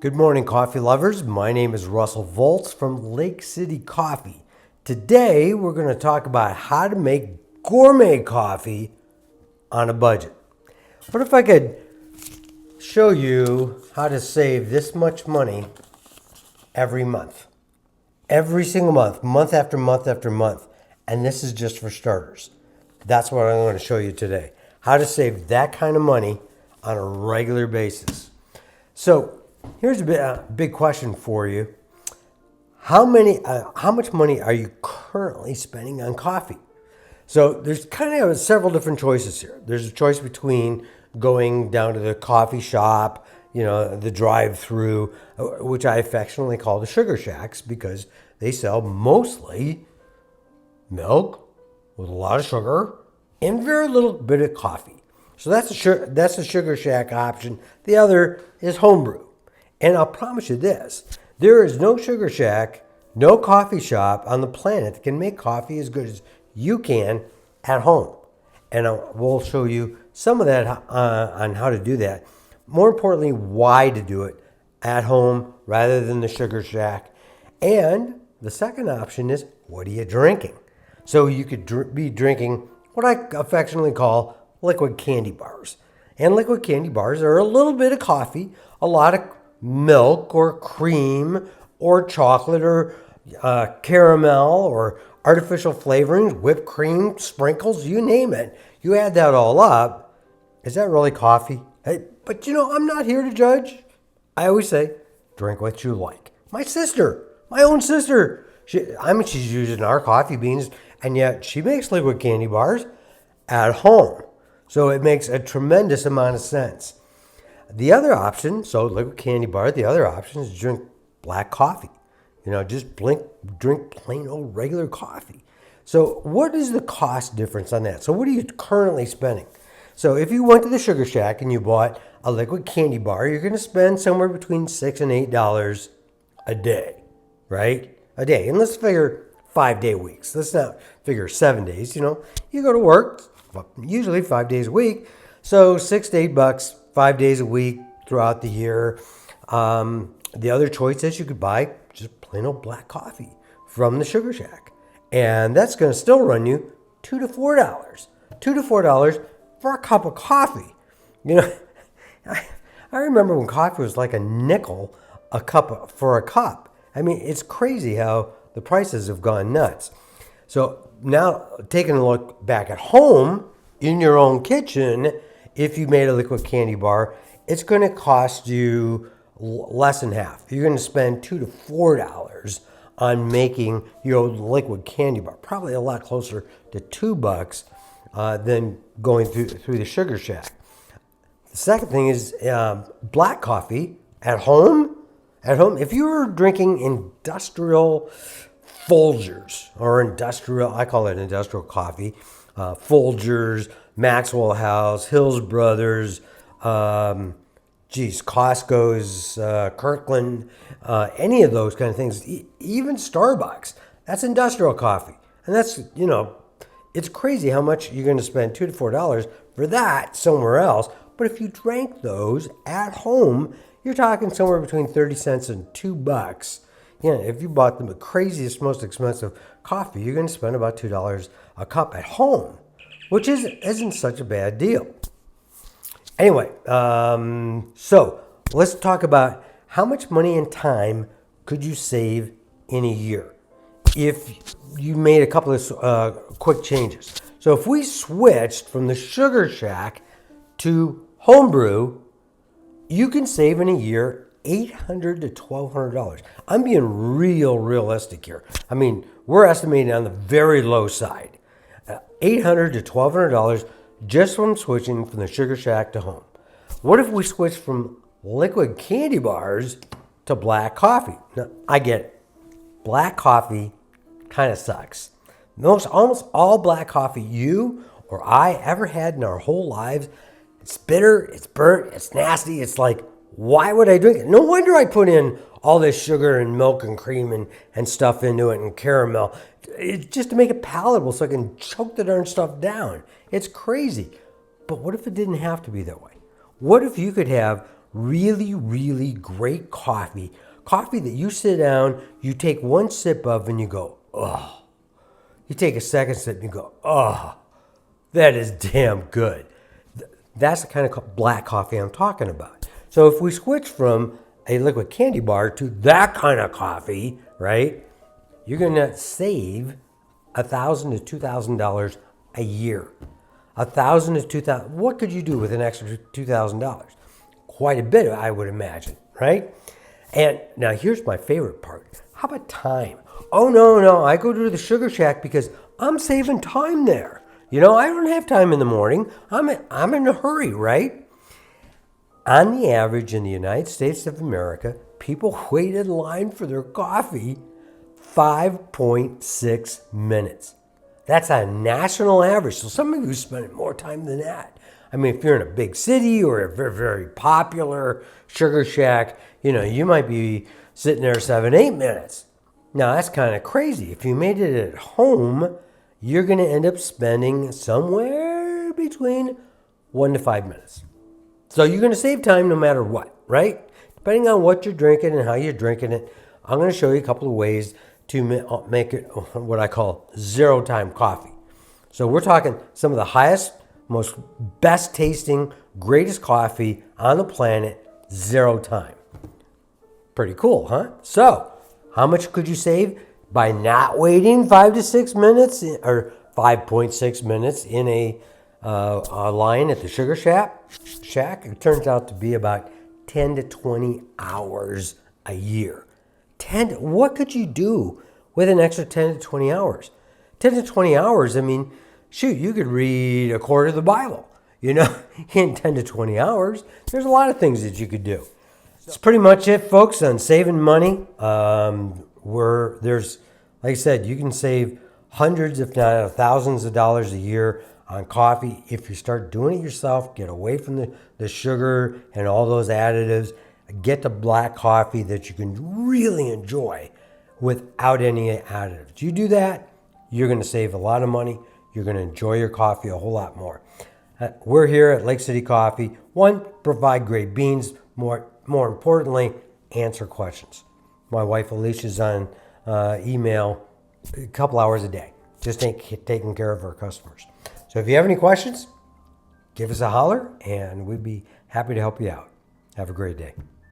Good morning, coffee lovers. My name is Russell Volts from Lake City Coffee. Today, we're going to talk about how to make gourmet coffee on a budget. What if I could show you how to save this much money every month? Every single month, month after month after month. And this is just for starters. That's what I'm going to show you today. How to save that kind of money on a regular basis. So, here's a big question for you. How much money are you currently spending on coffee? So there's kind of several different choices here. There's a choice between going down to the coffee shop, the drive-through, which I affectionately call the sugar shacks because they sell mostly milk with a lot of sugar and very little bit of coffee. So that's the sugar shack option. The other is homebrew. And I'll promise you this, there is no sugar shack, no coffee shop on the planet that can make coffee as good as you can at home. And we'll show you some of that on how to do that. More importantly, why to do it at home rather than the sugar shack. And the second option is, what are you drinking? So you could be drinking what I affectionately call liquid candy bars. And liquid candy bars are a little bit of coffee, a lot of milk or cream or chocolate or caramel or artificial flavorings, whipped cream, sprinkles, you name it. You add that all up. Is that really coffee? Hey, but I'm not here to judge. I always say, drink what you like. My own sister, she's using our coffee beans, and yet she makes liquid candy bars at home. So it makes a tremendous amount of sense. The other option, so liquid candy bar, the other option is drink black coffee. Just drink plain old regular coffee. So what is the cost difference on that? So what are you currently spending? So if you went to the sugar shack and you bought a liquid candy bar, you're going to spend somewhere between $6 and $8 a day, right? A day. And let's figure 5-day weeks. Let's not figure 7 days. You go to work, usually 5 days a week. So $6 to $8, 5 days a week throughout the year. The other choice is you could buy just plain old black coffee from the sugar shack. And that's going to still run you $2 to $4. $2 to $4 for a cup of coffee. I remember when coffee was like a nickel for a cup. I mean, it's crazy how the prices have gone nuts. So now taking a look back at home in your own kitchen, if you made a liquid candy bar, it's going to cost you less than half. You're going to spend $2 to $4 on making your liquid candy bar. Probably a lot closer to $2 than going through the sugar shack. The second thing is black coffee at home. At home, if you were drinking industrial Folgers or I call it industrial coffee, Folgers, Maxwell House, Hills Brothers, Costco's, Kirkland, any of those kind of things, even Starbucks. That's industrial coffee. And that's, it's crazy how much you're going to spend $2 to $4 for that somewhere else. But if you drank those at home, you're talking somewhere between 30 cents and $2. If you bought the craziest, most expensive coffee, you're going to spend about $2 a cup at home, which isn't such a bad deal. Anyway, so let's talk about how much money and time could you save in a year if you made a couple of quick changes. So if we switched from the sugar shack to homebrew, you can save in a year $800 to $1,200. I'm being realistic here. I mean, we're estimating on the very low side. $800 to $1,200 just from switching from the sugar shack to home. What if we switched from liquid candy bars to black coffee? Now, I get it. Black coffee kind of sucks. Almost all black coffee you or I ever had in our whole lives, it's bitter, it's burnt, it's nasty. It's like, why would I drink it? No wonder I put in all this sugar and milk and cream and stuff into it and caramel. It's just to make it palatable so I can choke the darn stuff down. It's crazy. But what if it didn't have to be that way? What if you could have really, really great coffee. Coffee that you sit down, you take one sip of and you go, oh. You take a second sip and you go, oh, that is damn good. That's the kind of black coffee I'm talking about. So if we switch from a liquid candy bar to that kind of coffee, right, you're going to save $1,000 to $2,000 a year. $1,000 to $2,000. What could you do with an extra $2,000? Quite a bit, I would imagine, right? And now here's my favorite part. How about time? Oh, no, I go to the Sugar Shack because I'm saving time there. I don't have time in the morning. I'm in a hurry, right? On the average in the United States of America, people wait in line for their coffee 5.6 minutes. That's a national average. So some of you spend more time than that. I mean, if you're in a big city or a very, very popular Sugar Shack, you might be sitting there 7-8 minutes. Now, that's kind of crazy. If you made it at home, you're going to end up spending somewhere between 1 to 5 minutes. So you're going to save time no matter what, right? Depending on what you're drinking and how you're drinking it, I'm going to show you a couple of ways to make it what I call zero time coffee. So we're talking some of the highest, most best tasting, greatest coffee on the planet, zero time. Pretty cool, huh? So how much could you save by not waiting 5 to 6 minutes or 5.6 minutes in a line at the Sugar Shack? It turns out to be about 10 to 20 hours a year. What could you do with an extra 10 to 20 hours? 10 to 20 hours, I mean, shoot, you could read a quarter of the Bible, in 10 to 20 hours. There's a lot of things that you could do. That's pretty much it, folks, on saving money. There's, like I said, you can save hundreds, if not thousands of dollars a year on coffee if you start doing it yourself. Get away from the sugar and all those additives. Get the black coffee that you can really enjoy without any additives. You do that, you're going to save a lot of money. You're going to enjoy your coffee a whole lot more. We're here at Lake City Coffee. One, provide great beans. More importantly, answer questions. My wife Alicia's on email a couple hours a day, just taking care of our customers. So if you have any questions, give us a holler and we'd be happy to help you out. Have a great day.